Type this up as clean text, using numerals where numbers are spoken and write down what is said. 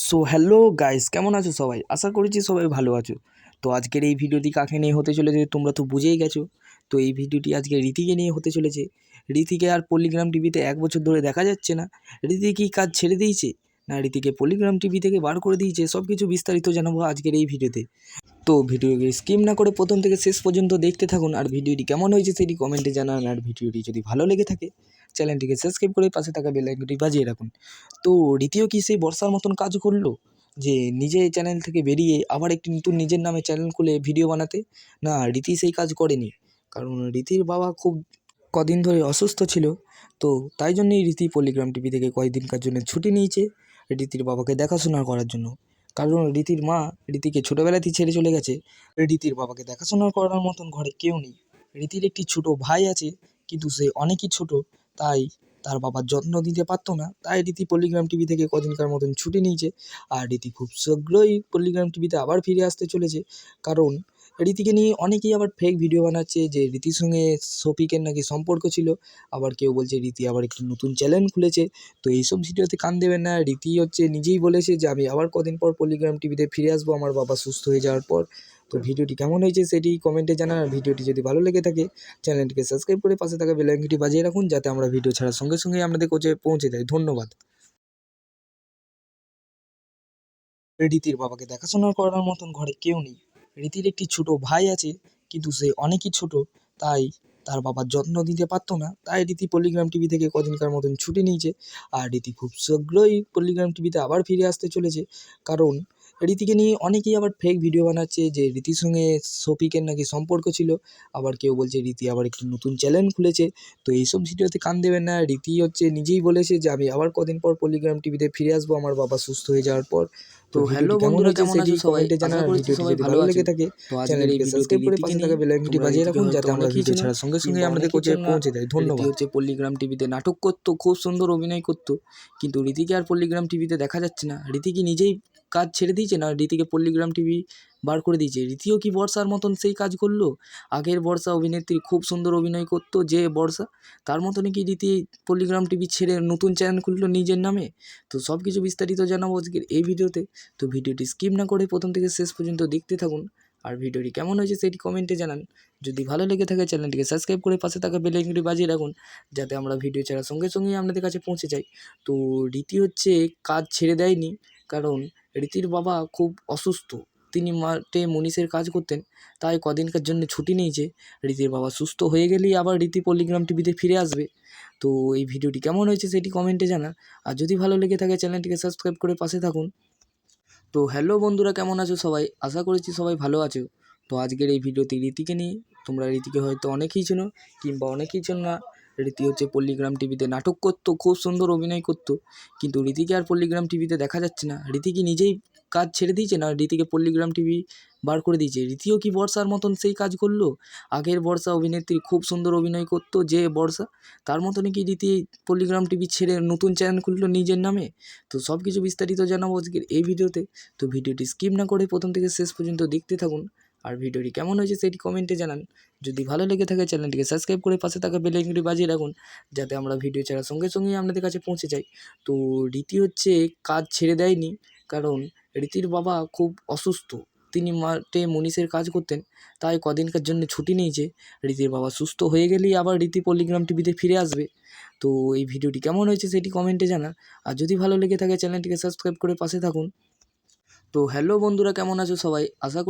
So hello guys, কেমন আছো সবাই? আশা করছি সবাই ভালো আছো। তো আজকের এই ভিডিওটি কাকে নিয়ে হতে চলেছে তোমরা তো বুঝেই গেছো। তো এই ভিডিওটি আজকে রীতিকে নিয়ে হতে চলেছে। রীতিকে আর পলিগ্রাম টিভিতে 1 বছর ধরে দেখা যাচ্ছে না। রীতি কি কাজ ছেড়ে দিয়েছে, না রীতিকে পলিগ্রাম টিভি থেকে বার করে দিয়েছে, সব কিছু বিস্তারিত জানাবো আজকের এই ভিডিওতে। তো ভিডিওকে স্কিপ না করে প্রথম থেকে শেষ পর্যন্ত দেখতে থাকুন। আর ভিডিওটি কেমন হয়েছে সেটি কমেন্টে জানান। আর ভিডিওটি যদি ভালো লেগে থাকে চ্যানেলটিকে সাবস্ক্রাইব করে পাশে থাকা বেল আইকনটি বাজিয়ে রাখুন। তো রীতিও কি সেই বর্ষার মতন কাজ করলো, যে নিজে চ্যানেল থেকে বেরিয়ে আবার একটি নতুন নিজের নামে চ্যানেল খুলে ভিডিও বানাতে? না, রীতি সেই কাজ করেনি। কারণ রীতির বাবা খুব কদিন ধরে অসুস্থ ছিল। তো তাই জন্যই রীতি পলিগ্রাম টিভি থেকে কয়েকদিনকার জন্য ছুটি নিয়েছে রীতির বাবাকে দেখাশোনা করার জন্য। কারণ রীতির মা রীতিকে ছোটোবেলাতেই ছেড়ে চলে গেছে। রীতির বাবাকে দেখাশোনা করার মতন ঘরে কেউ নেই। রীতির একটি ছোট ভাই আছে, কিন্তু সে অনেকই ছোট, তাই তার বাবার যত্ন দিতে পারতো না। তাই রীতি পলিগ্রাম টিভি থেকে কদিনকার মতন ছুটি নিয়েছে। আর রীতি খুব শীঘ্রই পলিগ্রাম টিভিতে আবার ফিরে আসতে চলেছে। কারণ রীতিকে নিয়ে অনেকেই আবার ফেক ভিডিও বানাচ্ছে যে রীতির সঙ্গে শফিকের নাকি সম্পর্ক ছিল। আবার কেউ বলছে রীতি আবার একটি নতুন চ্যানেল খুলেছে। তো এইসব ভিডিওতে কান দেবেন না। রীতি নিজেই বলেছে যে আমি আবার কদিন পর পলিগ্রাম টিভিতে ফিরে আসবো আমার বাবা সুস্থ হয়ে যাওয়ার পর। তো ভিডিওটি কেমন হয়েছে সেটি কমেন্টে জানান। আর ভিডিওটি যদি ভালো লেগে থাকে চ্যানেলটিকে সাবস্ক্রাইব করে পাশে থাকা বেল আইকনটি বাজিয়ে রাখুন, যাতে আমরা ভিডিও ছাড়ার সঙ্গে সঙ্গেই আপনাদের কাছে পৌঁছে যায়। ধন্যবাদ। রীতির বাবাকে দেখাশোনা করার মতন ঘরে কেউ নেই। রীতির একটি ছোট ভাই আছে, কিন্তু সে অনেকই ছোট, তাই তার বাবার যত্ন দিতে পারতো না। তাই রীতি পলিগ্রাম টিভি থেকে কদিনকার মতন ছুটি নিয়েছে। আর রীতি খুব শীঘ্রই পলিগ্রাম টিভিতে আবার ফিরে আসতে চলেছে। কারণ রীতিকে নিয়ে অনেকেই আবার ফেক ভিডিও বানাচ্ছে যে রীতির সঙ্গে শফিকের নাকি সম্পর্ক ছিল। আবার কেউ বলছে রীতি আবার একটি নতুন চ্যানেল খুলেছে। তো এইসব ভিডিওতে কান দেবেন না। রীতি নিজেই বলেছে যে আমি আবার কদিন পর পলিগ্রাম টিভিতে ফিরে আসবো আমার বাবা সুস্থ হয়ে যাওয়ার পর। তো হ্যালো ভিডিওটি কেমন বন্ধুরা, হয়েছে কেমন সেটি আছো সবাই? কমেন্টে আশা জানান। আর করছি ভিডিওটি সবাই যদি ভালো ভালো আছো। লেগে থাকে তো আজকের এই চ্যানেলটিকে ভিডিওতে সাবস্ক্রাইব করে রীতিকে পাশে নিয়ে থাকা বেল আইকনটি তোমরা বাজিয়ে রীতিকে রাখুন, হয়তো যাতে আমরা অনেকেই ভিডিও চেনো ছাড়ার সঙ্গে সঙ্গে কিংবা আমাদের অনেকেই কাছে চেনো না। পৌঁছে যায়। রীতি ধন্যবাদ। হচ্ছে পল্লিগ্রাম টিভিতে নাটক করতো, খুব সুন্দর অভিনয় করতো, কিন্তু রীতিকে আর পল্লিগ্রাম টিভিতে দেখা যাচ্ছে না। রীতি কি নিজেই কাজ ছেড়ে দিয়েছে, না রীতিকে পল্লিগ্রাম টিভি বার করে দিয়েছে? রীতিও কি বর্ষার মতন সেই কাজ করলো? আগের বর্ষা অভিনেত্রী খুব সুন্দর অভিনয় করতো যে বর্ষা, তার মতনই কি রীতি পল্লিগ্রাম টিভি ছেড়ে নতুন চ্যানেল খুললো নিজের নামে? তো সব কিছু বিস্তারিত জানাবো আজকের এই ভিডিওতে। তো ভিডিওটি স্কিপ না করে প্রথম থেকে শেষ পর্যন্ত দেখতে থাকুন। আর ভিডিওটি কেমন হয়েছে সেটি কমেন্টে জানান। যদি ভালো লেগে থাকে চ্যানেলটিকে সাবস্ক্রাইব করে পাশে থাকা বেল আইকনটি বাজিয়ে রাখুন, যাতে আমরা ভিডিও ছাড়ার সঙ্গে সঙ্গেই আপনাদের কাছে পৌঁছে যাই। তো রীতি কাজ ছেড়ে দেয়নি, কারণ রীতির বাবা খুব অসুস্থ। তিনি মাঠে মনীষের কাজ করতেন, তাই কদিনকার জন্য ছুটি নিয়েছে। রীতির বাবা সুস্থ হয়ে গেলেই আবার রীতি পল্লিগ্রাম টিভিতে ফিরে আসবে। তো এই ভিডিওটি কেমন হয়েছে সেটি কমেন্টে জানান। আর যদি ভালো লেগে থাকে চ্যানেলটিকে সাবস্ক্রাইব করে পাশে থাকুন। তো হ্যালো বন্ধুরা, কেমন আছো সবাই? আশা করছি সবাই ভালো আছো। তো আজকের এই ভিডিওতে রীতিকে নিয়ে তোমরা রীতিকে হয়তো অনেকেই চেনো কিংবা অনেকেই চেনো না। রীতি পল্লিগ্রাম টিভিতে নাটক করতো, খুব সুন্দর অভিনয় করতো, কিন্তু রীতিকে আর পল্লিগ্রাম টিভিতে দেখা যাচ্ছে না। রীতি কি নিজেই কাজ ছেড়ে দিয়েছে, না রীতিকে পল্লিগ্রাম টিভি বার করে দিয়েছে? রীতিও কি বর্ষার মতন সেই কাজ করলো? আগের বর্ষা অভিনেত্রী খুব সুন্দর অভিনয় করতো যে বর্ষা, তার মতনই কি রীতি পল্লিগ্রাম টিভি ছেড়ে নতুন চ্যানেল খুললো নিজের নামে? তো সব কিছু বিস্তারিত জানাবো আজকের এই ভিডিওতে। তো ভিডিওটি স্কিপ না করে প্রথম থেকে শেষ পর্যন্ত দেখতে থাকুন। আর ভিডিওটি কেমন হয়েছে সেটি কমেন্টে জানান। যদি ভালো লেগে থাকে চ্যানেলটিকে সাবস্ক্রাইব করে পাশে থাকা বেল আইকনটি বাজিয়ে রাখুন, যাতে আমরা ভিডিও ছাড়ার সঙ্গে সঙ্গেই আপনাদের কাছে পৌঁছে যাই। তো রীতি কাজ ছেড়ে দেয়নি, কারণ রীতির বাবা খুব অসুস্থ। তিনি মাঠে মনীষের কাজ করতেন, তাই কদিনকার জন্য ছুটি নিয়েছে। রীতির বাবা সুস্থ হয়ে গেলেই আবার রীতি পল্লিগ্রাম টিভিতে ফিরে আসবে। তো এই ভিডিওটি কেমন হয়েছে সেটি কমেন্টে জানান। আর যদি ভালো লেগে থাকে চ্যানেলটিকে সাবস্ক্রাইব করে পাশে থাকুন। তো হ্যালো বন্ধুরা, কেমন আছো সবাই? আশা